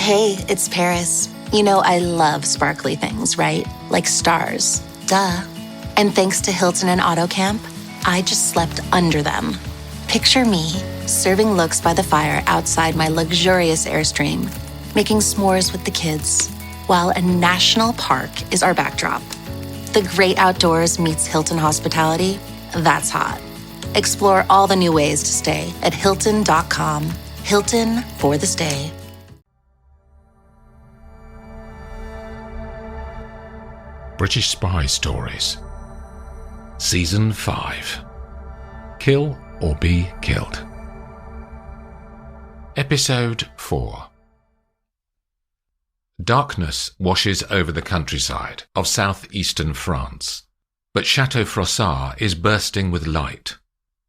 Hey, it's Paris. You know I love sparkly things, right? Like stars. Duh. And thanks to Hilton and AutoCamp, I just slept under them. Picture me, serving looks by the fire outside my luxurious Airstream, making s'mores with the kids, while a national park is our backdrop. The great outdoors meets Hilton hospitality. That's hot. Explore all the new ways to stay at Hilton.com. Hilton for the stay. British Spy Stories Season 5 Kill or Be Killed. Episode 4. Darkness washes over the countryside of southeastern France, but Chateau Frossard is bursting with light.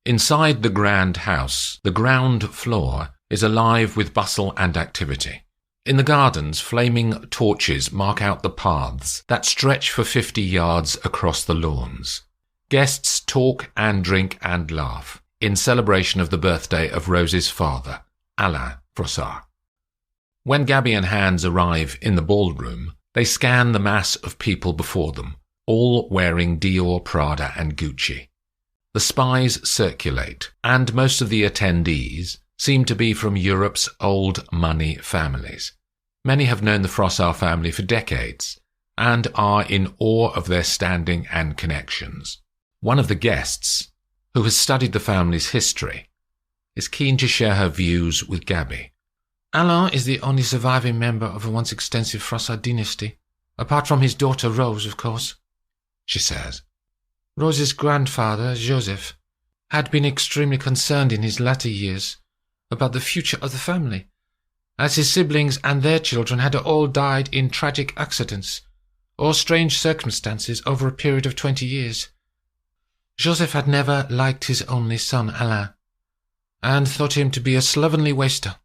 Inside the grand house, the ground floor is alive with bustle and activity. In the gardens, flaming torches mark out the paths that stretch for 50 yards across the lawns. Guests talk and drink and laugh in celebration of the birthday of Rose's father, Alain Frossard. When Gabby and Hans arrive in the ballroom, they scan the mass of people before them, all wearing Dior, Prada and Gucci. The spies circulate, and most of the attendees seem to be from Europe's old money families. Many have known the Frossard family for decades and are in awe of their standing and connections. One of the guests, who has studied the family's history, is keen to share her views with Gabby. Alain is the only surviving member of a once extensive Frossard dynasty, apart from his daughter Rose, of course, she says. Rose's grandfather, Joseph, had been extremely concerned in his latter years about the future of the family, as his siblings and their children had all died in tragic accidents or strange circumstances over a period of 20 years. Joseph had never liked his only son, Alain, and thought him to be a slovenly waster.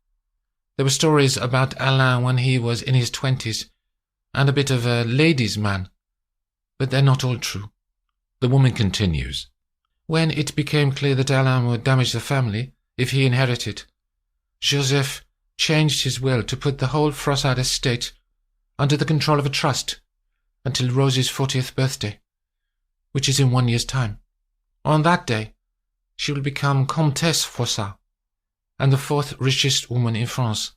There were stories about Alain when he was in his 20s, and a bit of a ladies' man, but they're not all true. The woman continues. When it became clear that Alain would damage the family if he inherited, Joseph changed his will to put the whole Frossard estate under the control of a trust until Rose's 40th birthday, which is in 1 year's time. On that day, she will become Comtesse Frossard, and the 4th richest woman in France.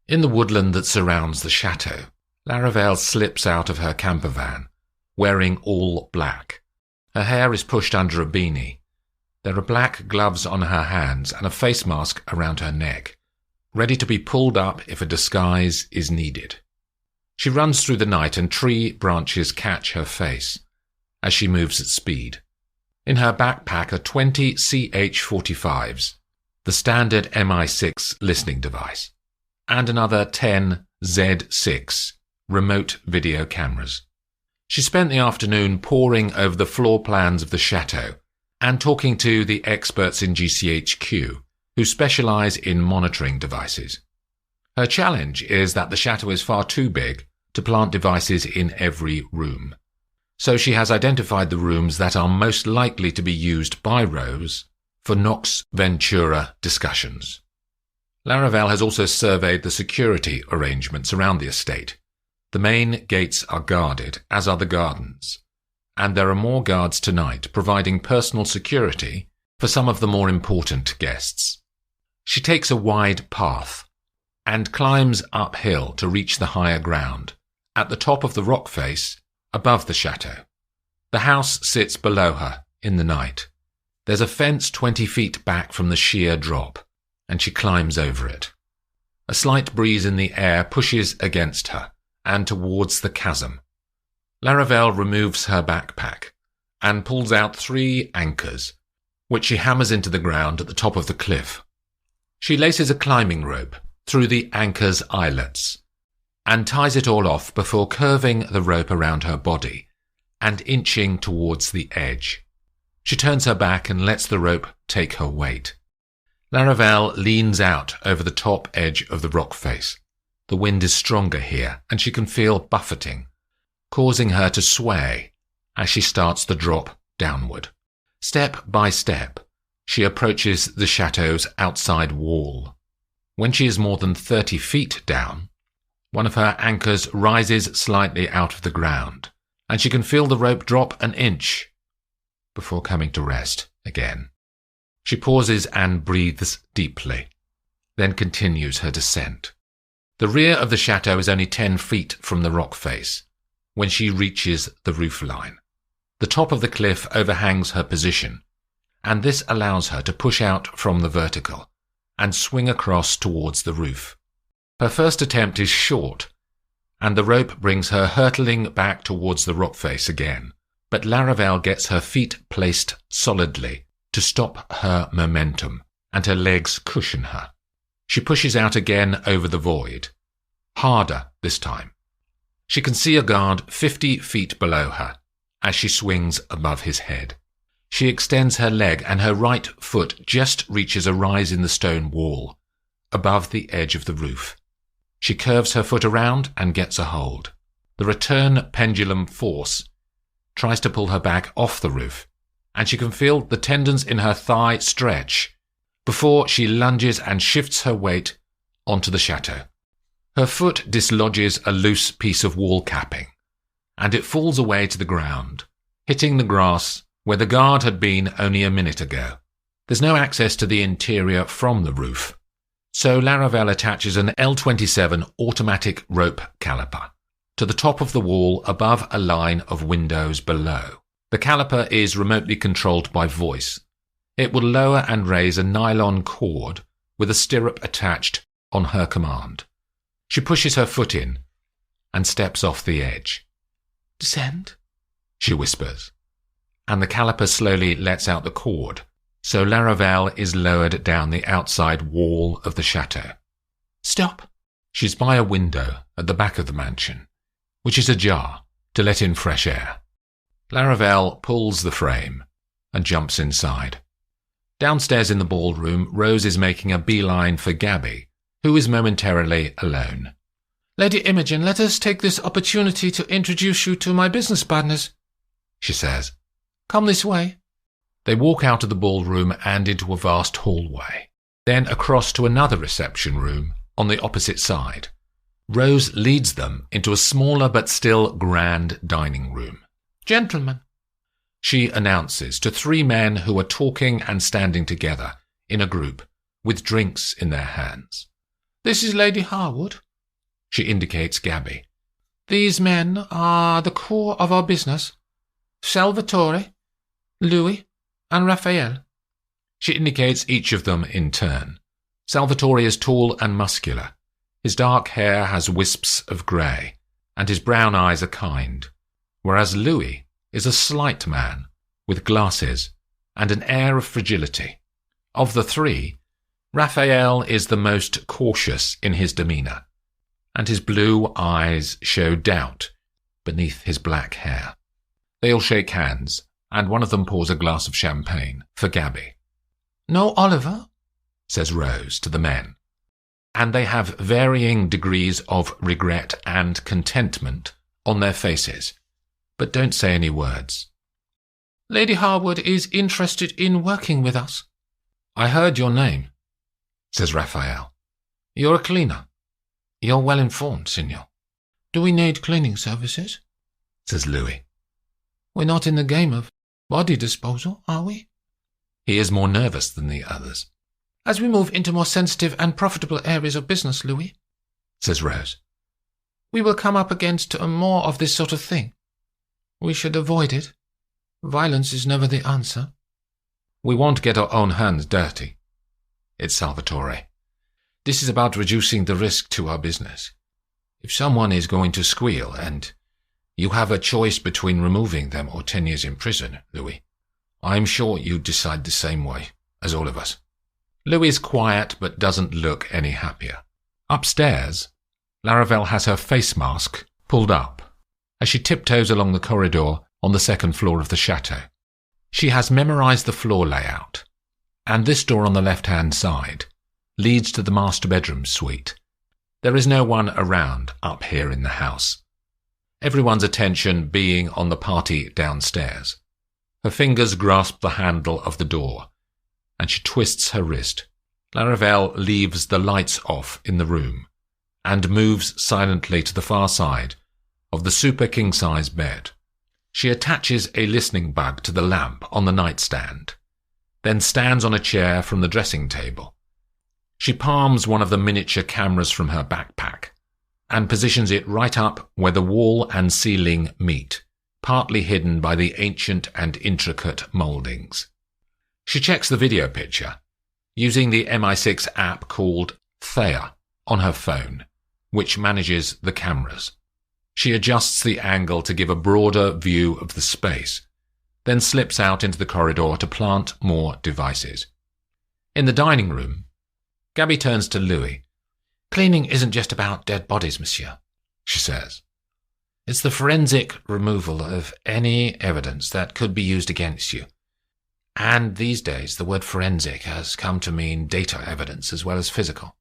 In the woodland that surrounds the chateau, Laravel slips out of her camper van, wearing all black. Her hair is pushed under a beanie. There are black gloves on her hands and a face mask around her neck, ready to be pulled up if a disguise is needed. She runs through the night and tree branches catch her face as she moves at speed. In her backpack are 20 CH-45s, the standard MI6 listening device, and another 10 Z6 remote video cameras. She spent the afternoon poring over the floor plans of the chateau and talking to the experts in GCHQ who specialize in monitoring devices. Her challenge is that the chateau is far too big to plant devices in every room. So she has identified the rooms that are most likely to be used by Rose for Nox Ventura discussions. Laravel has also surveyed the security arrangements around the estate. The main gates are guarded, as are the gardens, and there are more guards tonight providing personal security for some of the more important guests. She takes a wide path and climbs uphill to reach the higher ground, at the top of the rock face above the chateau. The house sits below her in the night. There's a fence 20 feet back from the sheer drop, and she climbs over it. A slight breeze in the air pushes against her and towards the chasm. Laravel removes her backpack and pulls out 3 anchors, which she hammers into the ground at the top of the cliff. She laces a climbing rope through the anchor's eyelets and ties it all off before curving the rope around her body and inching towards the edge. She turns her back and lets the rope take her weight. Laravel leans out over the top edge of the rock face. The wind is stronger here, and she can feel buffeting, causing her to sway as she starts the drop downward. Step by step, she approaches the chateau's outside wall. When she is more than 30 feet down, one of her anchors rises slightly out of the ground, and she can feel the rope drop an inch before coming to rest again. She pauses and breathes deeply, then continues her descent. The rear of the chateau is only 10 feet from the rock face when she reaches the roof line. The top of the cliff overhangs her position, and this allows her to push out from the vertical and swing across towards the roof. Her first attempt is short, and the rope brings her hurtling back towards the rock face again, but Laravel gets her feet placed solidly to stop her momentum, and her legs cushion her. She pushes out again over the void, harder this time. She can see a guard 50 feet below her as she swings above his head. She extends her leg and her right foot just reaches a rise in the stone wall, above the edge of the roof. She curves her foot around and gets a hold. The return pendulum force tries to pull her back off the roof, and she can feel the tendons in her thigh stretch before she lunges and shifts her weight onto the chateau. Her foot dislodges a loose piece of wall capping, and it falls away to the ground, hitting the grass where the guard had been only a minute ago. There's no access to the interior from the roof, so Laravel attaches an L27 automatic rope caliper to the top of the wall above a line of windows below. The caliper is remotely controlled by voice. It will lower and raise a nylon cord with a stirrup attached on her command. She pushes her foot in and steps off the edge. "Descend," she whispers, and the caliper slowly lets out the cord, so Laravel is lowered down the outside wall of the chateau. "Stop." She's by a window at the back of the mansion, which is ajar to let in fresh air. Laravel pulls the frame and jumps inside. Downstairs in the ballroom, Rose is making a beeline for Gabby, who is momentarily alone. "Lady Imogen, let us take this opportunity to introduce you to my business partners," she says. "Come this way." They walk out of the ballroom and into a vast hallway, then across to another reception room on the opposite side. Rose leads them into a smaller but still grand dining room. "Gentlemen," she announces to 3 men who are talking and standing together in a group with drinks in their hands. "This is Lady Harwood." She indicates Gabby. "These men are the core of our business. Salvatore, Louis, and Raphael." She indicates each of them in turn. Salvatore is tall and muscular. His dark hair has wisps of grey, and his brown eyes are kind, whereas Louis is a slight man with glasses and an air of fragility. Of the 3, Raphael is the most cautious in his demeanour, and his blue eyes show doubt beneath his black hair. They all shake hands, and one of them pours a glass of champagne for Gabby. "No Oliver?" says Rose to the men, and they have varying degrees of regret and contentment on their faces, but don't say any words. "Lady Harwood is interested in working with us." "I heard your name," says Raphael. "You're a cleaner. You're well informed, Signor." "Do we need cleaning services?" says Louis. "We're not in the game of body disposal, are we?" He is more nervous than the others. "As we move into more sensitive and profitable areas of business, Louis," says Rose, "we will come up against more of this sort of thing. We should avoid it. Violence is never the answer." "We won't get our own hands dirty." It's Salvatore. "This is about reducing the risk to our business. If someone is going to squeal and you have a choice between removing them or 10 years in prison, Louis, I'm sure you'd decide the same way as all of us." Louis is quiet but doesn't look any happier. Upstairs, Laravel has her face mask pulled up as she tiptoes along the corridor on the 2nd floor of the chateau. She has memorized the floor layout, and this door on the left-hand side leads to the master bedroom suite. There is no one around up here in the house, everyone's attention being on the party downstairs. Her fingers grasp the handle of the door, and she twists her wrist. Laravel leaves the lights off in the room and moves silently to the far side of the super king-size bed. She attaches a listening bug to the lamp on the nightstand, then stands on a chair from the dressing table. She palms one of the miniature cameras from her backpack and positions it right up where the wall and ceiling meet, partly hidden by the ancient and intricate mouldings. She checks the video picture using the MI6 app called Thea on her phone, which manages the cameras. She adjusts the angle to give a broader view of the space, then slips out into the corridor to plant more devices. In the dining room, Gabby turns to Louis. "Cleaning isn't just about dead bodies, monsieur," she says. "It's the forensic removal of any evidence that could be used against you. And these days, the word forensic has come to mean data evidence as well as physical."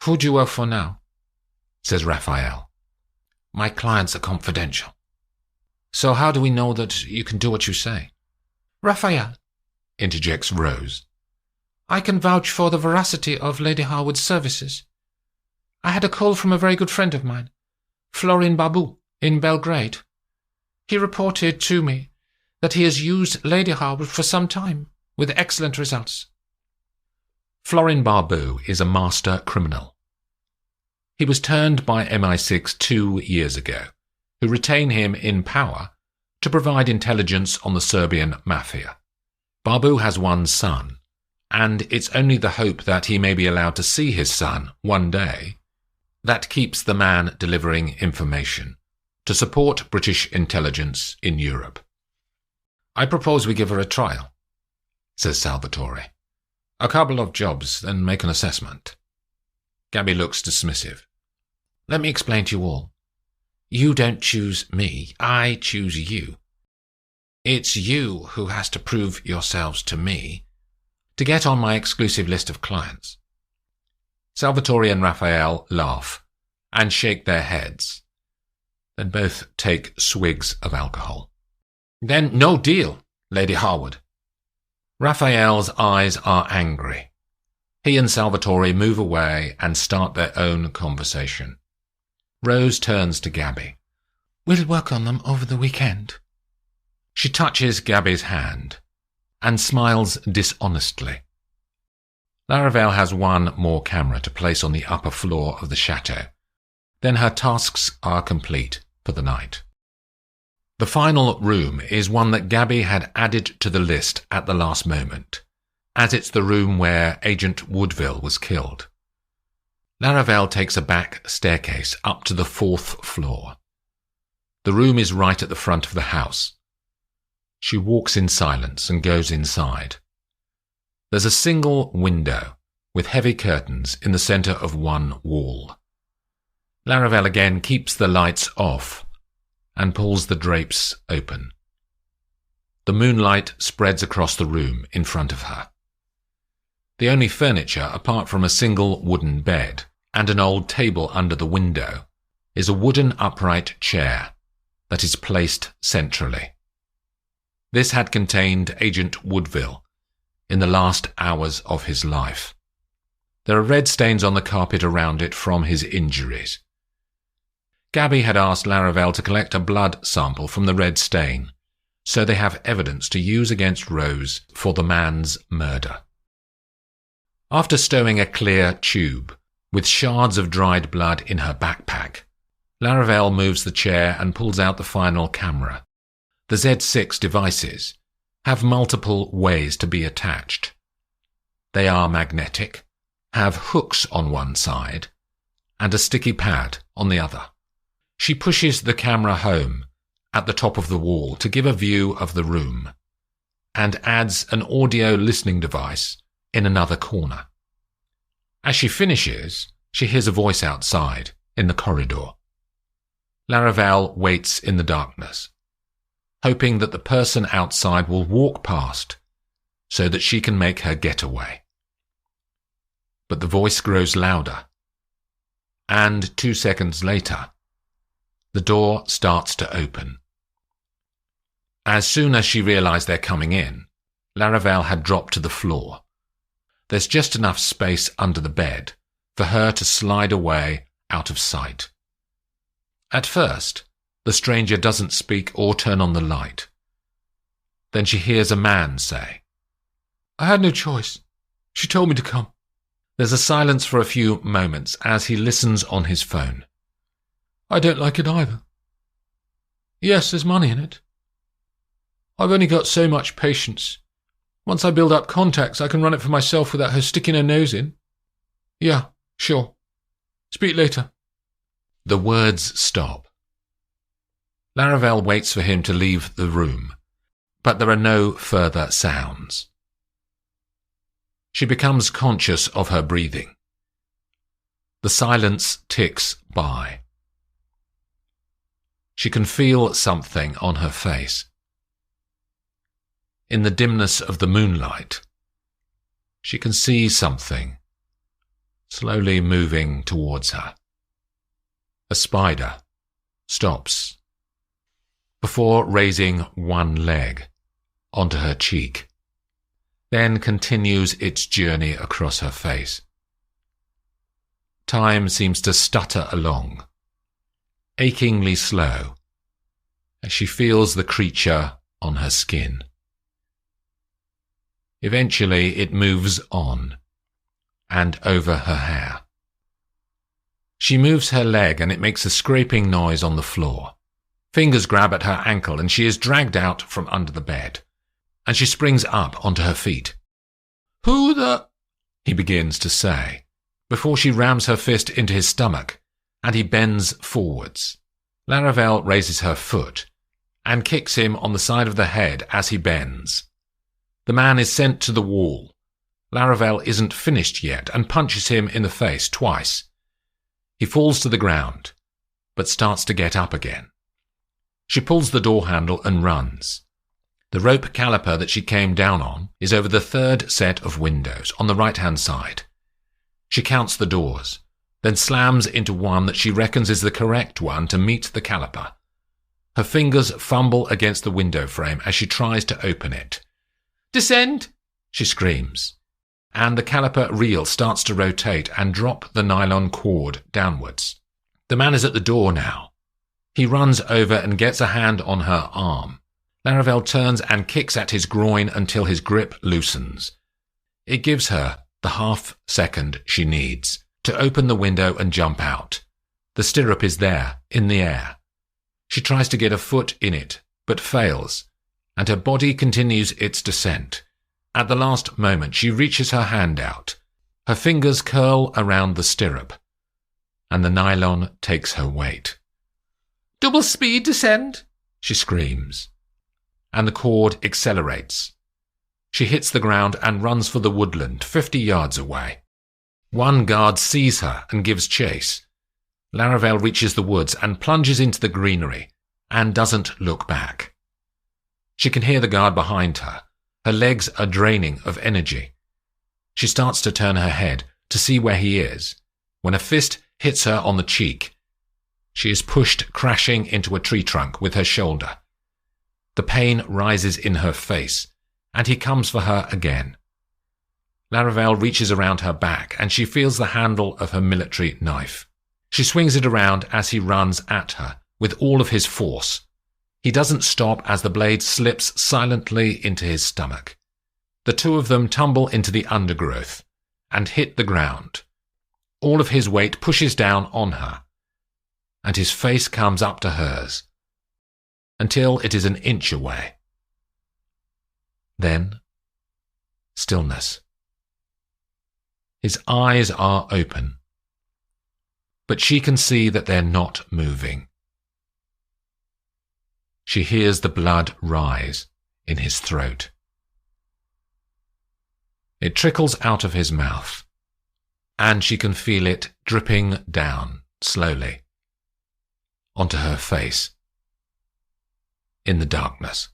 "Who do you work for now?" says Raphael. "My clients are confidential." "So how do we know that you can do what you say?" "Raphael," interjects Rose, "I can vouch for the veracity of Lady Harwood's services. I had a call from a very good friend of mine, Florin Babu, in Belgrade. He reported to me that he has used Lady Harwood for some time, with excellent results." Florin Babu is a master criminal. He was turned by MI6 2 years ago, who retain him in power to provide intelligence on the Serbian mafia. Babu has one son, and it's only the hope that he may be allowed to see his son one day that keeps the man delivering information to support British intelligence in Europe. "I propose we give her a trial," says Salvatore. "A couple of jobs, then make an assessment." Gabby looks dismissive. "Let me explain to you all. You don't choose me, I choose you. It's you who has to prove yourselves to me to get on my exclusive list of clients." Salvatore and Raphael laugh and shake their heads. Then both take swigs of alcohol. "Then no deal, Lady Harwood." Raphael's eyes are angry. He and Salvatore move away and start their own conversation. Rose turns to Gabby. "We'll work on them over the weekend." She touches Gabby's hand and smiles dishonestly. Laravel has one more camera to place on the upper floor of the chateau. Then her tasks are complete for the night. The final room is one that Gabby had added to the list at the last moment, as it's the room where Agent Woodville was killed. Laravel takes a back staircase up to the 4th floor. The room is right at the front of the house. She walks in silence and goes inside. There's a single window with heavy curtains in the center of one wall. Laravel again keeps the lights off and pulls the drapes open. The moonlight spreads across the room in front of her. The only furniture, apart from a single wooden bed and an old table under the window, is a wooden upright chair that is placed centrally. This had contained Agent Woodville in the last hours of his life. There are red stains on the carpet around it from his injuries. Gabby had asked Laravel to collect a blood sample from the red stain, so they have evidence to use against Rose for the man's murder. After stowing a clear tube with shards of dried blood in her backpack, Laravel moves the chair and pulls out the final camera. The Z6 devices have multiple ways to be attached. They are magnetic, have hooks on one side, and a sticky pad on the other. She pushes the camera home at the top of the wall to give a view of the room, and adds an audio listening device in another corner. As she finishes, she hears a voice outside in the corridor. Laravel waits in the darkness, hoping that the person outside will walk past so that she can make her getaway. But the voice grows louder, and 2 seconds later, the door starts to open. As soon as she realized they're coming in, Laravel had dropped to the floor. there's just enough space under the bed for her to slide away out of sight. At first, the stranger doesn't speak or turn on the light. Then she hears a man say, "I had no choice. She told me to come." There's a silence for a few moments as he listens on his phone. "I don't like it either. Yes, there's money in it. I've only got so much patience. Once I build up contacts, I can run it for myself without her sticking her nose in. Yeah, sure. Speak later." The words stop. Laravel waits for him to leave the room, but there are no further sounds. She becomes conscious of her breathing. The silence ticks by. She can feel something on her face. In the dimness of the moonlight, she can see something slowly moving towards her. A spider stops before raising one leg onto her cheek, then continues its journey across her face. Time seems to stutter along, achingly slow, as she feels the creature on her skin. Eventually it moves on and over her hair. She moves her leg and it makes a scraping noise on the floor. Fingers grab at her ankle and she is dragged out from under the bed, and she springs up onto her feet. "Who the—" he begins to say, before she rams her fist into his stomach, and he bends forwards. Laravel raises her foot and kicks him on the side of the head as he bends. The man is sent to the wall. Laravel isn't finished yet and punches him in the face twice. He falls to the ground, but starts to get up again. She pulls the door handle and runs. The rope caliper that she came down on is over the third set of windows on the right-hand side. She counts the doors, then slams into one that she reckons is the correct one to meet the caliper. Her fingers fumble against the window frame as she tries to open it. "Descend!" she screams, and the caliper reel starts to rotate and drop the nylon cord downwards. The man is at the door now. He runs over and gets a hand on her arm. Laravel turns and kicks at his groin until his grip loosens. It gives her the half second she needs to open the window and jump out. The stirrup is there, in the air. She tries to get a foot in it, but fails, and her body continues its descent. At the last moment, she reaches her hand out. Her fingers curl around the stirrup, and the nylon takes her weight. "Double speed descend," she screams, and the cord accelerates. She hits the ground and runs for the woodland 50 yards away. One guard sees her and gives chase. Laravel reaches the woods and plunges into the greenery and doesn't look back. She can hear the guard behind her. Her legs are draining of energy. She starts to turn her head to see where he is, when a fist hits her on the cheek. She is pushed crashing into a tree trunk with her shoulder. The pain rises in her face, and he comes for her again. Laravel reaches around her back, and she feels the handle of her military knife. She swings it around as he runs at her with all of his force. He doesn't stop as the blade slips silently into his stomach. The two of them tumble into the undergrowth and hit the ground. All of his weight pushes down on her, and his face comes up to hers, until it is an inch away. Then, stillness. His eyes are open, but she can see that they're not moving. She hears the blood rise in his throat. It trickles out of his mouth, and she can feel it dripping down slowly onto her face in the darkness.